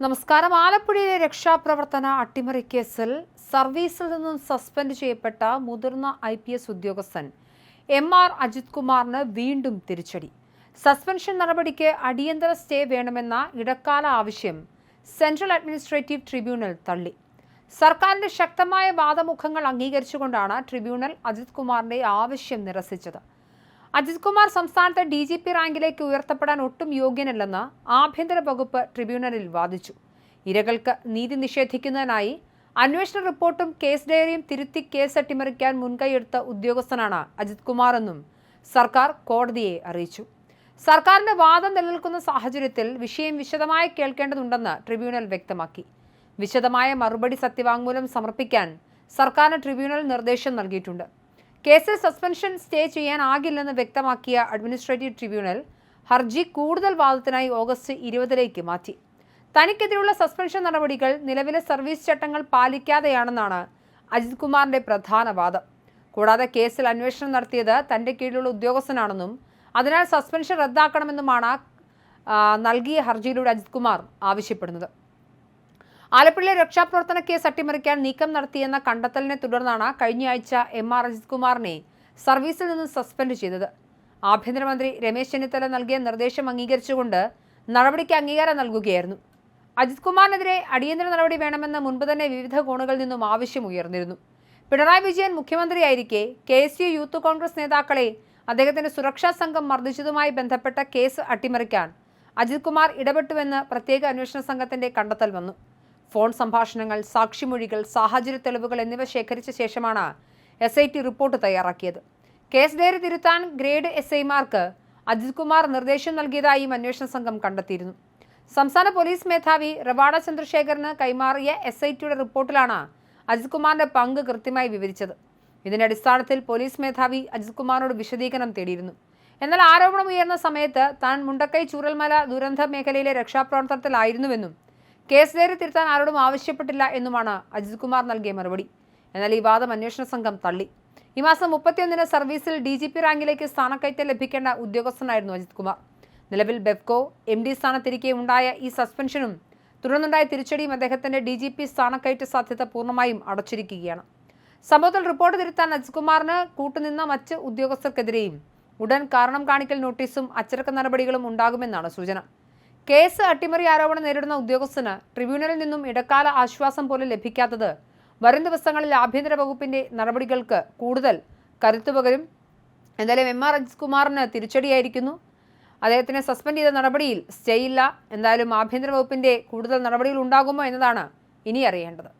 നമസ്കാരം. ആലപ്പുഴയിലെ രക്ഷാപ്രവർത്തന അട്ടിമറി കേസിൽ സർവീസിൽ നിന്നും സസ്പെൻഡ് ചെയ്യപ്പെട്ട മുതിർന്ന IPS ഉദ്യോഗസ്ഥൻ MR അജിത് കുമാറിന് വീണ്ടും തിരിച്ചടി. സസ്പെൻഷൻ നടപടിക്ക് അടിയന്തര സ്റ്റേ വേണമെന്ന ഇടക്കാല ആവശ്യം സെൻട്രൽ അഡ്മിനിസ്ട്രേറ്റീവ് ട്രിബ്യൂണൽ തള്ളി. സർക്കാരിന്റെ ശക്തമായ വാദമുഖങ്ങൾ അംഗീകരിച്ചുകൊണ്ടാണ് ട്രിബ്യൂണൽ അജിത് കുമാറിന്റെ ആവശ്യം നിരസിച്ചത്. അജിത് കുമാർ സംസ്ഥാനത്തെ DGP റാങ്കിലേക്ക് ഉയർത്തപ്പെടാൻ ഒട്ടും യോഗ്യനല്ലെന്ന് ആഭ്യന്തര വകുപ്പ് ട്രിബ്യൂണലിൽ വാദിച്ചു. ഇരകൾക്ക് നീതി നിഷേധിക്കുന്നതിനായി അന്വേഷണ റിപ്പോർട്ടും കേസ് ഡയറിയും തിരുത്തി കേസ് അട്ടിമറിക്കാൻ മുൻകൈയെടുത്ത ഉദ്യോഗസ്ഥനാണ് അജിത് കുമാർ എന്നും സർക്കാർ കോടതിയെ അറിയിച്ചു. സർക്കാരിന്റെ വാദം നിലനിൽക്കുന്ന സാഹചര്യത്തിൽ വിഷയം വിശദമായി കേൾക്കേണ്ടതുണ്ടെന്ന് ട്രിബ്യൂണൽ വ്യക്തമാക്കി. വിശദമായ മറുപടി സത്യവാങ്മൂലം സമർപ്പിക്കാൻ സർക്കാരിന് ട്രിബ്യൂണൽ നിർദ്ദേശം നൽകിയിട്ടുണ്ട്. കേസിൽ സസ്പെൻഷൻ സ്റ്റേ ചെയ്യാനാകില്ലെന്ന് വ്യക്തമാക്കിയ അഡ്മിനിസ്ട്രേറ്റീവ് ട്രിബ്യൂണൽ ഹർജി കൂടുതൽ വാദത്തിനായി ഓഗസ്റ്റ് 20 മാറ്റി. തനിക്കെതിരെയുള്ള സസ്പെൻഷൻ നടപടികൾ നിലവിലെ സർവീസ് ചട്ടങ്ങൾ പാലിക്കാതെയാണെന്നാണ് അജിത് കുമാറിന്റെ പ്രധാന വാദം. കൂടാതെ കേസിൽ അന്വേഷണം നടത്തിയത് തന്റെ കീഴിലുള്ള ഉദ്യോഗസ്ഥനാണെന്നും അതിനാൽ സസ്പെൻഷൻ റദ്ദാക്കണമെന്നുമാണ് നൽകിയ ഹർജിയിലൂടെ അജിത് കുമാർ ആവശ്യപ്പെടുന്നത്. ആലപ്പുഴയിലെ രക്ഷാപ്രവർത്തന കേസ് അട്ടിമറിക്കാൻ നീക്കം നടത്തിയെന്ന കണ്ടെത്തലിനെ തുടർന്നാണ് കഴിഞ്ഞയാഴ്ച MR അജിത് കുമാറിനെ സർവീസിൽ നിന്ന് സസ്പെൻഡ് ചെയ്തത്. ആഭ്യന്തരമന്ത്രി രമേശ് ചെന്നിത്തല നൽകിയ നിർദ്ദേശം അംഗീകരിച്ചുകൊണ്ട് നടപടിക്ക് അംഗീകാരം നൽകുകയായിരുന്നു. അജിത് കുമാറിനെതിരെ അടിയന്തര നടപടി വേണമെന്ന് മുൻപ് തന്നെ വിവിധ കോണുകളിൽ നിന്നും ആവശ്യമുയർന്നിരുന്നു. പിണറായി വിജയൻ മുഖ്യമന്ത്രിയായിരിക്കെ KSU യൂത്ത് കോൺഗ്രസ് നേതാക്കളെ അദ്ദേഹത്തിന്റെ സുരക്ഷാ സംഘം മർദ്ദിച്ചതുമായി ബന്ധപ്പെട്ട കേസ് അട്ടിമറിക്കാൻ അജിത് കുമാർ ഇടപെട്ടുവെന്ന് പ്രത്യേക അന്വേഷണ സംഘത്തിന്റെ കണ്ടെത്തൽ വന്നു. ഫോൺ സംഭാഷണങ്ങൾ, സാക്ഷിമൊഴികൾ, സാഹചര്യ തെളിവുകൾ എന്നിവ ശേഖരിച്ച ശേഷമാണ് SIT റിപ്പോർട്ട് തയ്യാറാക്കിയത്. കേസ് ഡയറി തിരുത്താൻ ഗ്രേഡ് SIമാർക്ക് അജിത് കുമാർ നിർദ്ദേശം നൽകിയതായും അന്വേഷണ സംഘം കണ്ടെത്തിയിരുന്നു. സംസ്ഥാന പോലീസ് മേധാവി റവാഡ ചന്ദ്രശേഖറിന് കൈമാറിയ SITയുടെ റിപ്പോർട്ടിലാണ് അജിത് കുമാറിന്റെ പങ്ക് കൃത്യമായി വിവരിച്ചത്. ഇതിന്റെ അടിസ്ഥാനത്തിൽ പോലീസ് മേധാവി അജിത് കുമാറിനോട് വിശദീകരണം തേടിയിരുന്നു. എന്നാൽ ആരോപണം ഉയർന്ന സമയത്ത് താൻ മുണ്ടക്കൈ ചൂരൽമല ദുരന്ത മേഖലയിലെ രക്ഷാപ്രവർത്തനത്തിലായിരുന്നുവെന്നും കേസ് ഡയറി തിരുത്താൻ ആരോടും ആവശ്യപ്പെട്ടില്ല എന്നുമാണ് അജിത് കുമാർ നൽകിയ മറുപടി. എന്നാൽ ഈ വാദം അന്വേഷണ സംഘം തള്ളി. ഈ മാസം 31 സർവീസിൽ DGP റാങ്കിലേക്ക് സ്ഥാനക്കയറ്റം ലഭിക്കേണ്ട ഉദ്യോഗസ്ഥനായിരുന്നു അജിത് കുമാർ. നിലവിൽ ബെഫ്കോ MD സ്ഥാനത്തിരിക്കെ ഉണ്ടായ ഈ സസ്പെൻഷനും തുടർന്നുണ്ടായ തിരിച്ചടിയും അദ്ദേഹത്തിന്റെ DGP സ്ഥാനക്കയറ്റ സാധ്യത പൂർണ്ണമായും അടച്ചിരിക്കുകയാണ്. സംഭവത്തിൽ റിപ്പോർട്ട് തിരുത്താൻ അജിത് കുമാറിന് കൂട്ടുനിന്ന മറ്റ് ഉദ്യോഗസ്ഥർക്കെതിരെയും ഉടൻ കാരണം കാണിക്കൽ നോട്ടീസും അച്ചടക്ക നടപടികളും ഉണ്ടാകുമെന്നാണ് സൂചന. കേസ് അട്ടിമറി ആരോപണം നേരിടുന്ന ഉദ്യോഗസ്ഥന് ട്രിബ്യൂണലിൽ നിന്നും ഇടക്കാല ആശ്വാസം പോലും ലഭിക്കാത്തത് വരും ദിവസങ്ങളിൽ ആഭ്യന്തര വകുപ്പിന്റെ നടപടികൾക്ക് കൂടുതൽ കരുത്തു പകരും. എന്തായാലും MR അജിത് കുമാറിന് തിരിച്ചടിയായിരിക്കുന്നു. അദ്ദേഹത്തിനെ സസ്പെൻഡ് ചെയ്ത നടപടിയിൽ സ്റ്റേ ഇല്ല. എന്തായാലും ആഭ്യന്തര വകുപ്പിന്റെ കൂടുതൽ നടപടികൾ ഉണ്ടാകുമോ എന്നതാണ് ഇനി അറിയേണ്ടത്.